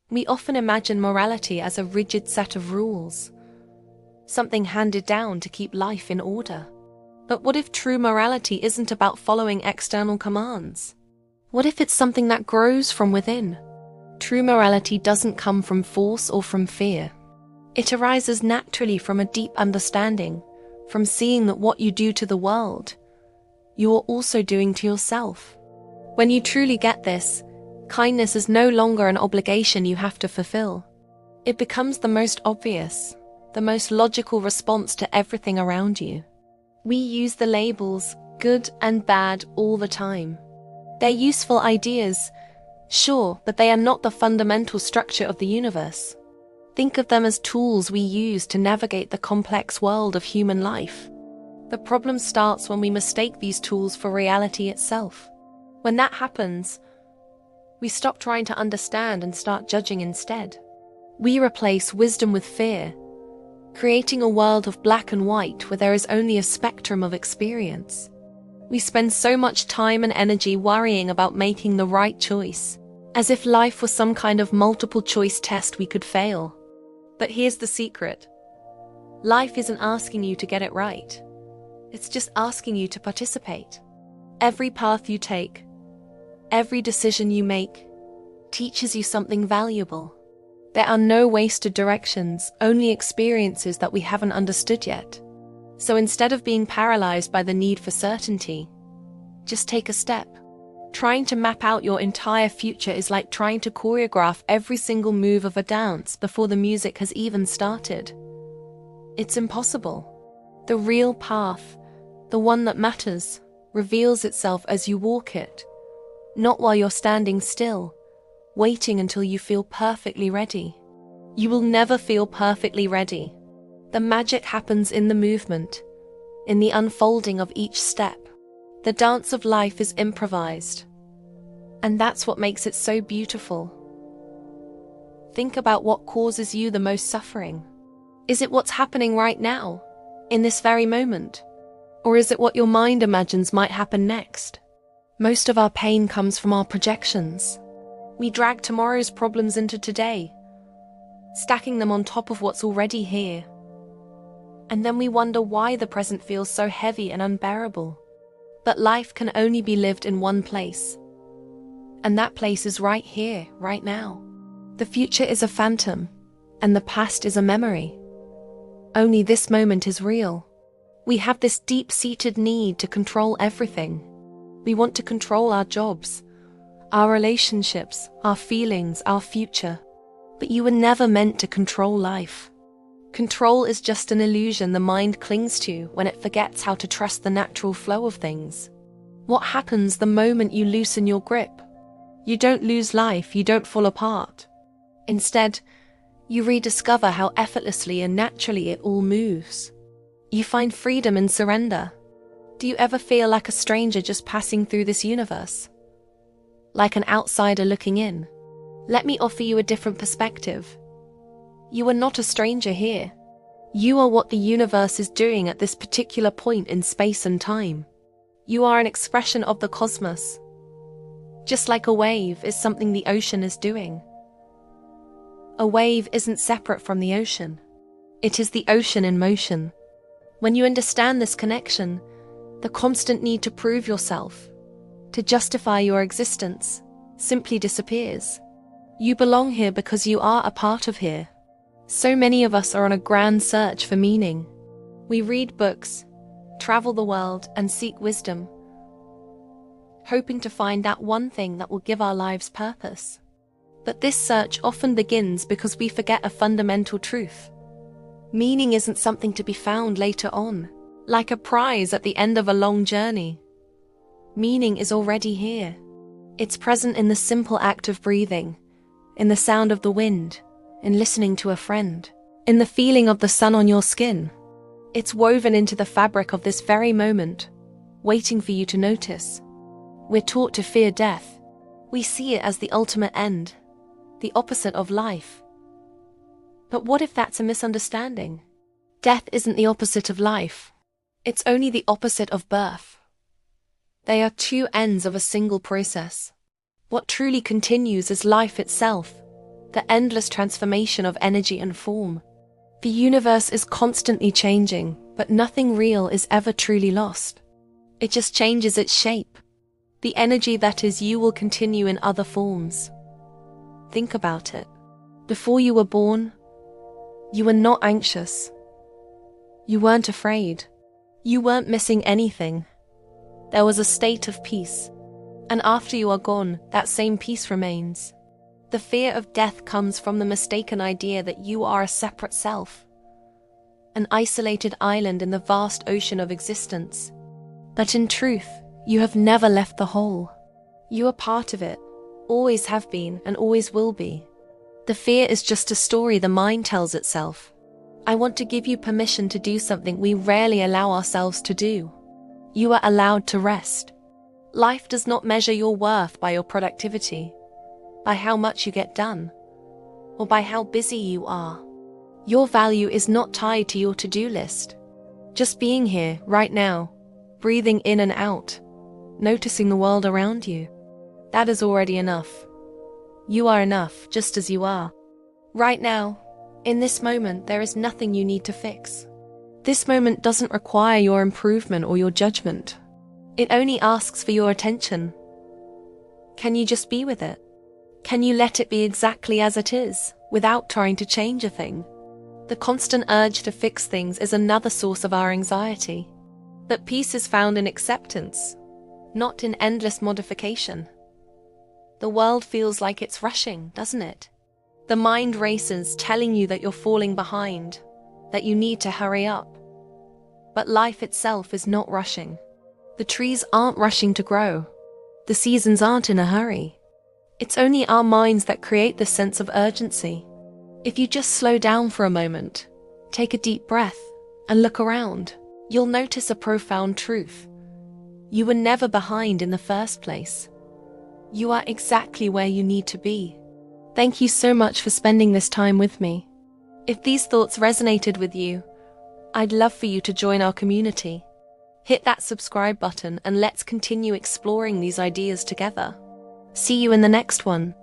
We often imagine morality as a rigid set of rules, something handed down to keep life in order. But what if true morality isn't about following external commands? What if it's something that grows from within? True morality doesn't come from force or from fear. It arises naturally from a deep understanding, from seeing that what you do to the world, you are also doing to yourself. When you truly get this, kindness is no longer an obligation you have to fulfill. It becomes the most obvious, the most logical response to everything around you. We use the labels good and bad all the time. They're useful ideas, sure, but they are not the fundamental structure of the universe. Think of them as tools we use to navigate the complex world of human life. The problem starts when we mistake these tools for reality itself. When that happens, we stop trying to understand and start judging instead. We replace wisdom with fear, creating a world of black and white where there is only a spectrum of experience. We spend so much time and energy worrying about making the right choice, as if life was some kind of multiple choice test we could fail. But here's the secret. Life isn't asking you to get it right. It's just asking you to participate. Every path you take, every decision you make, teaches you something valuable. There are no wasted directions, only experiences that we haven't understood yet. So instead of being paralyzed by the need for certainty, just take a step. Trying to map out your entire future is like trying to choreograph every single move of a dance before the music has even started. It's impossible. The real path, the one that matters, reveals itself as you walk it, not while you're standing still, waiting until you feel perfectly ready. You will never feel perfectly ready. The magic happens in the movement, in the unfolding of each step. The dance of life is improvised, and that's what makes it so beautiful. Think about what causes you the most suffering. Is it what's happening right now, in this very moment? Or is it what your mind imagines might happen next? Most of our pain comes from our projections. We drag tomorrow's problems into today, stacking them on top of what's already here. And then we wonder why the present feels so heavy and unbearable. But life can only be lived in one place. And that place is right here, right now. The future is a phantom, and the past is a memory. Only this moment is real. We have this deep-seated need to control everything. We want to control our jobs, our relationships, our feelings, our future. But you were never meant to control life. Control is just an illusion the mind clings to when it forgets how to trust the natural flow of things. What happens the moment you loosen your grip? You don't lose life, you don't fall apart. Instead, you rediscover how effortlessly and naturally it all moves. You find freedom in surrender. Do you ever feel like a stranger just passing through this universe? Like an outsider looking in? Let me offer you a different perspective. You are not a stranger here. You are what the universe is doing at this particular point in space and time. You are an expression of the cosmos. Just like a wave is something the ocean is doing. A wave isn't separate from the ocean. It is the ocean in motion. When you understand this connection, the constant need to prove yourself, to justify your existence, simply disappears. You belong here because you are a part of here. So many of us are on a grand search for meaning. We read books, travel the world, and seek wisdom, hoping to find that one thing that will give our lives purpose. But this search often begins because we forget a fundamental truth. Meaning isn't something to be found later on, like a prize at the end of a long journey. Meaning is already here. It's present in the simple act of breathing, in the sound of the wind, in listening to a friend, in the feeling of the sun on your skin. It's woven into the fabric of this very moment, waiting for you to notice. We're taught to fear death. We see it as the ultimate end, the opposite of life. But what if that's a misunderstanding? Death isn't the opposite of life. It's only the opposite of birth. They are two ends of a single process. What truly continues is life itself, the endless transformation of energy and form. The universe is constantly changing, but nothing real is ever truly lost. It just changes its shape. The energy that is you will continue in other forms. Think about it. Before you were born, you were not anxious. You weren't afraid. You weren't missing anything. There was a state of peace. And after you are gone, that same peace remains. The fear of death comes from the mistaken idea that you are a separate self, an isolated island in the vast ocean of existence. But in truth, you have never left the whole. You are part of it, always have been and always will be. The fear is just a story the mind tells itself. I want to give you permission to do something we rarely allow ourselves to do. You are allowed to rest. Life does not measure your worth by your productivity, by how much you get done, or by how busy you are. Your value is not tied to your to-do list. Just being here, right now, breathing in and out, noticing the world around you, that is already enough. You are enough, just as you are. Right now, in this moment, there is nothing you need to fix. This moment doesn't require your improvement or your judgment. It only asks for your attention. Can you just be with it? Can you let it be exactly as it is, without trying to change a thing? The constant urge to fix things is another source of our anxiety. But peace is found in acceptance, not in endless modification. The world feels like it's rushing, doesn't it? The mind races, telling you that you're falling behind, that you need to hurry up. But life itself is not rushing. The trees aren't rushing to grow. The seasons aren't in a hurry. It's only our minds that create this sense of urgency. If you just slow down for a moment, take a deep breath, and look around, you'll notice a profound truth. You were never behind in the first place. You are exactly where you need to be. Thank you so much for spending this time with me. If these thoughts resonated with you, I'd love for you to join our community. Hit that subscribe button and let's continue exploring these ideas together. See you in the next one.